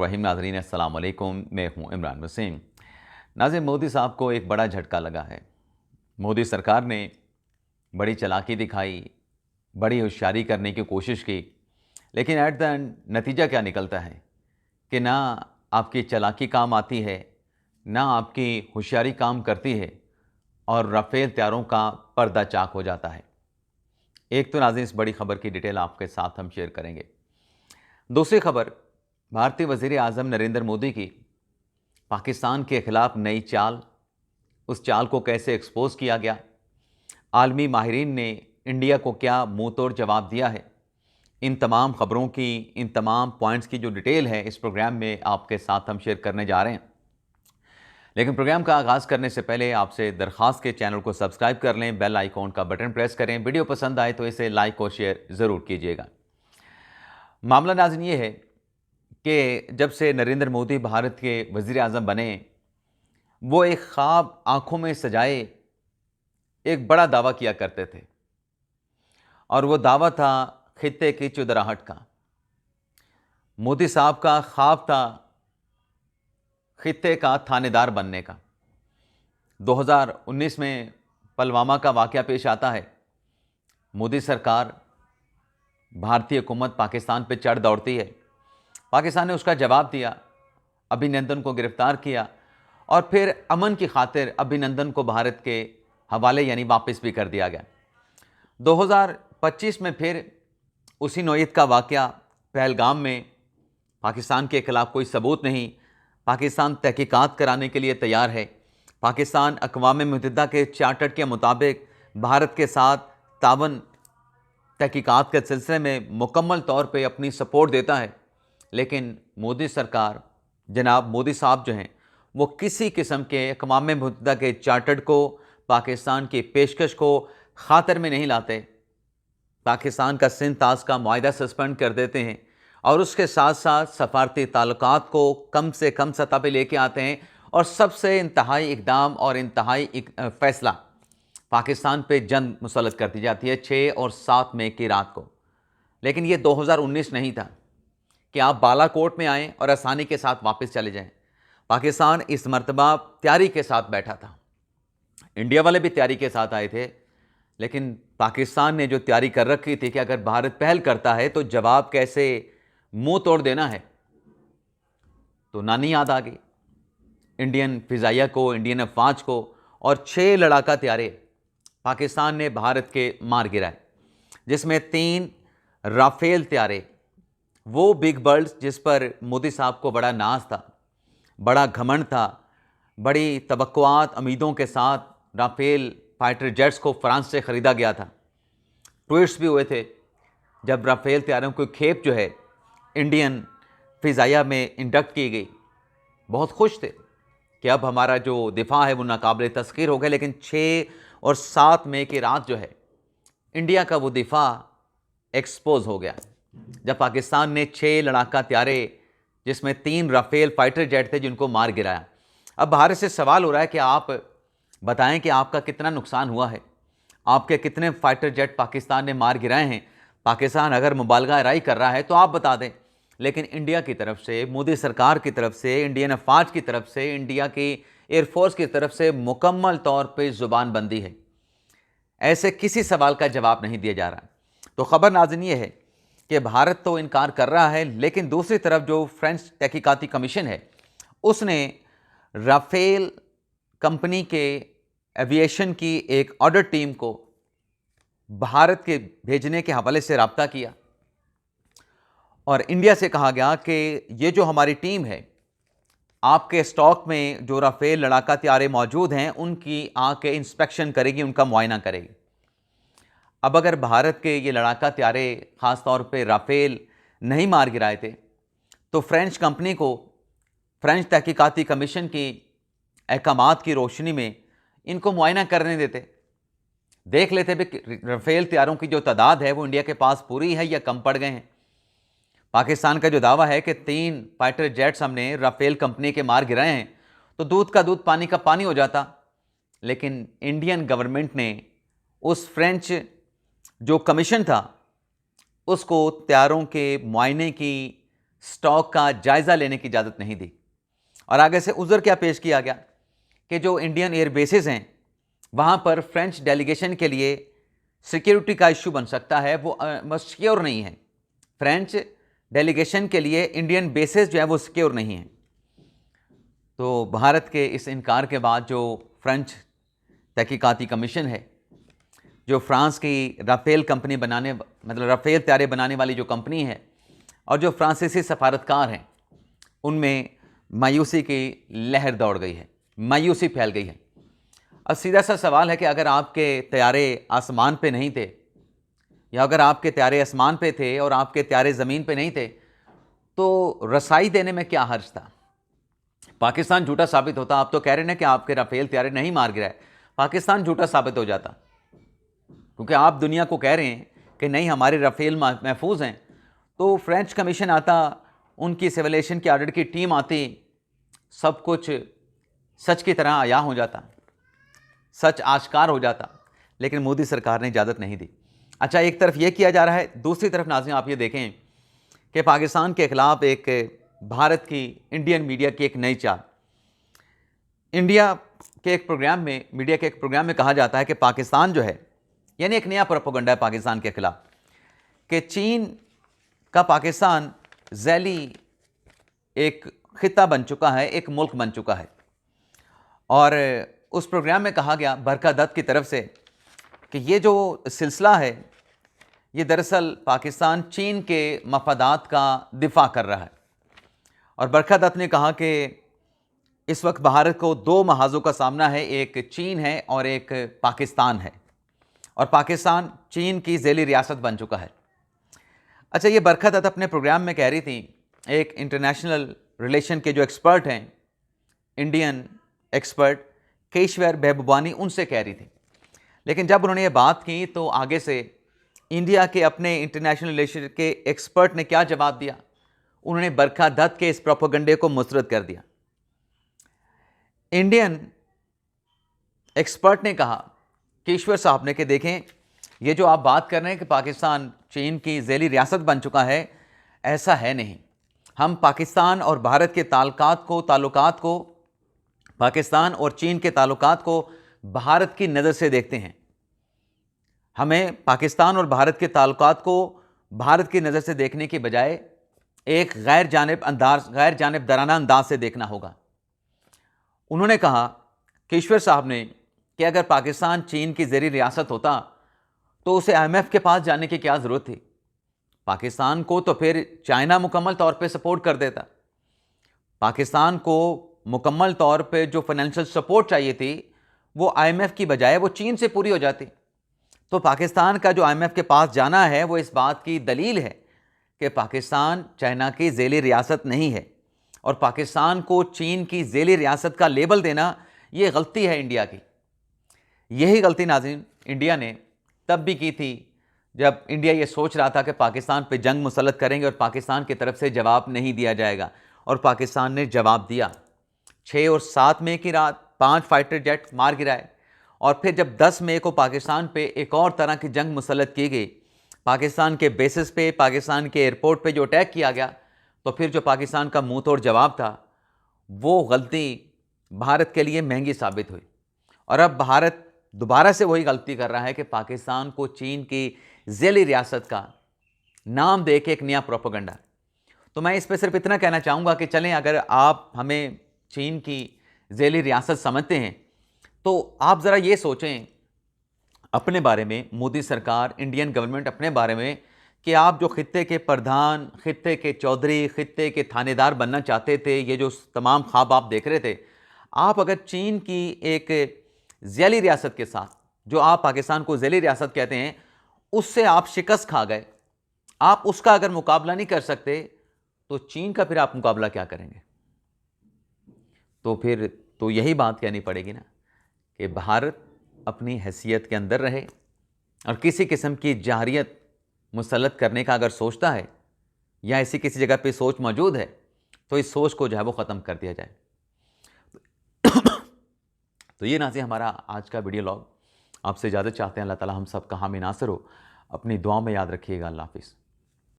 रहीम नाज़रीन अस्सलाम वालेकुम, मैं हूं इमरान वसीम। नाज़रीन, मोदी साहब को एक बड़ा झटका लगा है। मोदी सरकार ने बड़ी चालाकी दिखाई, बड़ी होशियारी करने की कोशिश की, लेकिन एट द एंड नतीजा क्या निकलता है कि ना आपकी चालाकी काम आती है, ना आपकी होशियारी काम करती है और राफेल तैयारों का पर्दा चाक हो जाता है। एक तो नाज़रीन, इस बड़ी खबर की डिटेल आपके साथ हम शेयर करेंगे। दूसरी खबर, भारतीय वज़ीर आज़म नरेंद्र मोदी की पाकिस्तान के खिलाफ नई चाल, उस चाल को कैसे एक्सपोज किया गया, आलमी माहिरीन ने इंडिया को क्या मुंह तोड़ जवाब दिया है। इन तमाम खबरों की, इन तमाम पॉइंट्स की जो डिटेल है इस प्रोग्राम में आपके साथ हम शेयर करने जा रहे हैं। लेकिन प्रोग्राम का आगाज़ करने से पहले आपसे दरख्वास्त के चैनल को सब्सक्राइब कर लें, बेल आइकॉन का बटन प्रेस करें, वीडियो पसंद आए तो इसे लाइक और शेयर ज़रूर कीजिएगा। मामला नाज़रीन ये है कि जब से नरेंद्र मोदी भारत के वज़ीर आज़म बने, वो एक ख्वाब आंखों में सजाए एक बड़ा दावा किया करते थे और वो दावा था खित्ते की चुदराहट का। मोदी साहब का ख्वाब था खित्ते का थानेदार बनने का। 2019 में पुलवामा का वाक़या पेश आता है। मोदी सरकार, भारतीय हुकूमत पाकिस्तान पे चढ़ दौड़ती है। पाकिस्तान ने उसका जवाब दिया, अभिनंदन को गिरफ्तार किया और फिर अमन की खातिर अभिनंदन को भारत के हवाले यानी वापस भी कर दिया गया। 2025 में फिर उसी नौयत का वाक़या पहलगाम में, पाकिस्तान के खिलाफ कोई सबूत नहीं, पाकिस्तान तहकीकात कराने के लिए तैयार है। पाकिस्तान अक़वाम मुत्तहिदा के चार्टर के मुताबिक भारत के साथ तावन तहकीकात के सिलसिले में मुकम्मल तौर पे अपनी सपोर्ट देता है। लेकिन मोदी सरकार, जनाब मोदी साहब जो हैं, वो किसी किस्म के अक़वाम मुत्तहिदा के चार्टर को, पाकिस्तान की पेशकश को ख़ातर में नहीं लाते। पाकिस्तान का सिंध ताज का मुआहिदा सस्पेंड कर देते हैं और उसके साथ साथ सफारती ताल्लुकात को कम से कम सतह पे लेके आते हैं और सबसे इंतहाई इक़दाम और इंतहाई फ़ैसला पाकिस्तान पे जंग मुसल्लत कर दी जाती है 6 और 7 मई की रात को। लेकिन ये 2019 नहीं था कि आप बालाकोट में आएँ और आसानी के साथ वापस चले जाएँ। पाकिस्तान इस मरतबा तैयारी के साथ बैठा था। इंडिया वाले भी तैयारी के साथ आए थे, लेकिन पाकिस्तान ने जो तैयारी कर रखी थी कि अगर भारत पहल करता है तो जवाब कैसे मुंह तोड़ देना है, तो नानी याद आ गई इंडियन फ़िज़ाइया को, इंडियन अफवाज को, और 6 लड़ाका तैयारे पाकिस्तान ने भारत के मार गिराए, जिसमें 3 राफेल तैयारे, वो बिग बर्ड्स जिस पर मोदी साहब को बड़ा नाज था, बड़ा घमंड था, बड़ी तवक्कुआत उम्मीदों के साथ राफेल फाइटर जेट्स को फ्रांस से ख़रीदा गया था। ट्वीट्स भी हुए थे जब राफेल तैयारों की खेप जो है इंडियन फ़िज़ाइया में इंडक्ट की गई। बहुत खुश थे कि अब हमारा जो दिफा है वो नाकाबिल तस्खीर हो गया। लेकिन 6 और 7 मई की रात जो है, इंडिया का वो दिफा एक्सपोज हो गया जब पाकिस्तान ने 6 लड़ाका तैयारे, जिसमें 3 राफेल फाइटर जेट थे, जिनको मार गिराया। अब भारत से सवाल हो रहा है कि आप बताएं कि आपका कितना नुकसान हुआ है, आपके कितने फाइटर जेट पाकिस्तान ने मार गिराए हैं। पाकिस्तान अगर मुबालगा राई कर रहा है तो आप बता दें। लेकिन इंडिया की तरफ से, मोदी सरकार की तरफ से, इंडियन अफवाज की तरफ से, इंडिया की एयरफोर्स की तरफ से मुकम्मल तौर पे ज़ुबानबंदी है। ऐसे किसी सवाल का जवाब नहीं दिया जा रहा। तो ख़बर नाज़रीन ये है कि भारत तो इनकार कर रहा है, लेकिन दूसरी तरफ जो फ्रेंच तहकीकाती कमीशन है, उसने राफेल कंपनी के एविएशन की एक ऑडिट टीम को भारत के भेजने के हवाले से रब्ता किया और इंडिया से कहा गया कि ये जो हमारी टीम है, आपके स्टॉक में जो राफेल लड़ाका तैयारे मौजूद हैं, उनकी आके इंस्पेक्शन करेगी, उनका मुआयना करेगी। अब अगर भारत के ये लड़ाका तैयारे ख़ास तौर पे राफेल नहीं मार गिराए थे, तो फ्रेंच कंपनी को फ्रेंच तहकीकाती कमीशन की अहकामात की रोशनी में इनको मुआयना करने देते, देख लेते भी राफेल तैयारों की जो तादाद है वो इंडिया के पास पूरी है या कम पड़ गए हैं। पाकिस्तान का जो दावा है कि 3 फाइटर जेट्स हमने राफेल कंपनी के मार गिराए हैं, तो दूध का दूध पानी का पानी हो जाता। लेकिन इंडियन गवर्नमेंट ने उस फ्रेंच जो कमीशन था, उसको तैयारों के मुआयने की स्टॉक का जायज़ा लेने की इजाज़त नहीं दी। और आगे से उज़र क्या पेश किया गया कि जो इंडियन एयर बेसेस हैं वहाँ पर फ्रेंच डेलीगेशन के लिए सिक्योरिटी का इशू बन सकता है, वो सिक्योर नहीं है। फ्रेंच डेलीगेशन के लिए इंडियन बेसेस जो है वो सिक्योर नहीं हैं। तो भारत के इस इनकार के बाद जो फ्रेंच तहकीकाती कमीशन है, जो फ्रांस की राफेल कंपनी बनाने मतलब राफेल तैयारे बनाने वाली जो कंपनी है, और जो फ्रांसीसी सफारतकार हैं, उनमें मायूसी की लहर दौड़ गई है, मायूसी फैल गई है। अब सीधा सा सवाल है कि अगर आपके तैयारे आसमान पे नहीं थे, या अगर आपके तैयारे आसमान पे थे और आपके तैयारे ज़मीन पे नहीं थे, तो रसाई देने में क्या हर्ज था? पाकिस्तान झूठा साबित होता। आप तो कह रहे हैं कि आपके राफेल तैयारे नहीं मार गिराए, पाकिस्तान झूठा साबित हो जाता, क्योंकि आप दुनिया को कह रहे हैं कि नहीं हमारे राफेल महफूज हैं। तो फ्रेंच कमीशन आता, उनकी सिविलेशन की ऑडिट की टीम आती, सब कुछ सच की तरह आया हो जाता, सच आश्कार हो जाता, लेकिन मोदी सरकार ने इजाज़त नहीं दी। अच्छा, एक तरफ ये किया जा रहा है, दूसरी तरफ नाज़रीन आप ये देखें कि पाकिस्तान के ख़िलाफ़ एक भारत की इंडियन मीडिया की एक नई चाल। इंडिया के एक प्रोग्राम में, मीडिया के एक प्रोग्राम में कहा जाता है कि पाकिस्तान जो है, यानी एक नया प्रोपेगेंडा है पाकिस्तान के ख़िलाफ़, कि चीन का पाकिस्तान झैली एक खिता बन चुका है, एक मुल्क बन चुका है। और उस प्रोग्राम में कहा गया बरखा दत्त की तरफ से कि ये जो सिलसिला है, ये दरअसल पाकिस्तान चीन के मफादात का दिफा कर रहा है। और बरखा दत्त ने कहा कि इस वक्त भारत को दो महाजों का सामना है, एक चीन है और एक पाकिस्तान है, और पाकिस्तान चीन की झैली रियासत बन चुका है। अच्छा, ये बरखा दत्त अपने प्रोग्राम में कह रही थी, एक इंटरनेशनल रिलेशन के जो एक्सपर्ट हैं, इंडियन एक्सपर्ट केशवर महबूबानी, उनसे कह रही थी। लेकिन जब उन्होंने ये बात की तो आगे से इंडिया के अपने इंटरनेशनल रिलेशन के एक्सपर्ट ने क्या जवाब दिया? उन्होंने बरखा दत्त के इस प्रोपेगेंडे को मुस्तरद कर दिया। इंडियन एक्सपर्ट ने कहा, केशवर साहब ने, कि देखें ये जो आप बात कर रहे हैं कि पाकिस्तान चीन की झैली रियासत बन चुका है, ऐसा है नहीं। हम पाकिस्तान और भारत के ताल्लुकात को पाकिस्तान और चीन के ताल्लुकात को भारत की नज़र से देखते हैं। हमें पाकिस्तान और भारत के ताल्लुकात को भारत की नज़र से देखने के बजाय एक गैर जानिबदाराना अंदाज से देखना होगा। उन्होंने कहा, केशवर साहब ने, कि अगर पाकिस्तान चीन की ज़ैली रियासत होता तो उसे IMF के पास जाने की क्या ज़रूरत थी? पाकिस्तान को तो फिर चाइना मुकम्मल तौर पे सपोर्ट कर देता। पाकिस्तान को मुकम्मल तौर पे जो फाइनेंशियल सपोर्ट चाहिए थी वो IMF की बजाय वो चीन से पूरी हो जाती। तो पाकिस्तान का जो IMF के पास जाना है वो इस बात की दलील है कि पाकिस्तान चाइना की झैली रियासत नहीं है, और पाकिस्तान को चीन की झैली रियासत का लेबल देना ये गलती है इंडिया की। यही गलती नाज़रीन इंडिया ने तब भी की थी जब इंडिया ये सोच रहा था कि पाकिस्तान पे जंग मुसल्लत करेंगे और पाकिस्तान की तरफ से जवाब नहीं दिया जाएगा, और पाकिस्तान ने जवाब दिया। 6 और 7 मई की रात 5 फाइटर जेट मार गिराए, और फिर जब 10 मई को पाकिस्तान पे एक और तरह की जंग मुसल्लत की गई, पाकिस्तान के बेसिस पे, पाकिस्तान के एयरपोर्ट पे जो अटैक किया गया, तो फिर जो पाकिस्तान का मुंह तोड़ जवाब था, वो गलती भारत के लिए महंगी साबित हुई। और अब भारत दोबारा से वही गलती कर रहा है कि पाकिस्तान को चीन की झैली रियासत का नाम दे के एक नया प्रोपेगेंडा। तो मैं इस पर सिर्फ इतना कहना चाहूँगा कि चलें, अगर आप हमें चीन की झैली रियासत समझते हैं तो आप ज़रा ये सोचें अपने बारे में, मोदी सरकार, इंडियन गवर्नमेंट अपने बारे में, कि आप जो खित्ते के प्रधान, खित्ते के चौधरी, खित्ते के थानेदार बनना चाहते थे, ये जो तमाम ख्वाब आप देख रहे थे, आप अगर चीन की एक झैली रियासत के साथ, जो आप पाकिस्तान को झैली रियासत कहते हैं, उससे आप शिकस्त खा गए, आप उसका अगर मुकाबला नहीं कर सकते, तो चीन का फिर आप मुकाबला क्या करेंगे? तो फिर तो यही बात कहनी पड़ेगी ना कि भारत अपनी हैसियत के अंदर रहे, और किसी किस्म की जाहरियत मुसल्लत करने का अगर सोचता है, या ऐसी किसी जगह पे सोच मौजूद है, तो इस सोच को जो है वो ख़त्म कर दिया जाए। तो ये नाज़रीन हमारा आज का वीडियो लॉग। आपसे इजाज़त चाहते हैं। अल्लाह ताला हम सब का हामी नासिर हो। अपनी दुआ में याद रखिएगा। अल्लाह हाफ़िज़।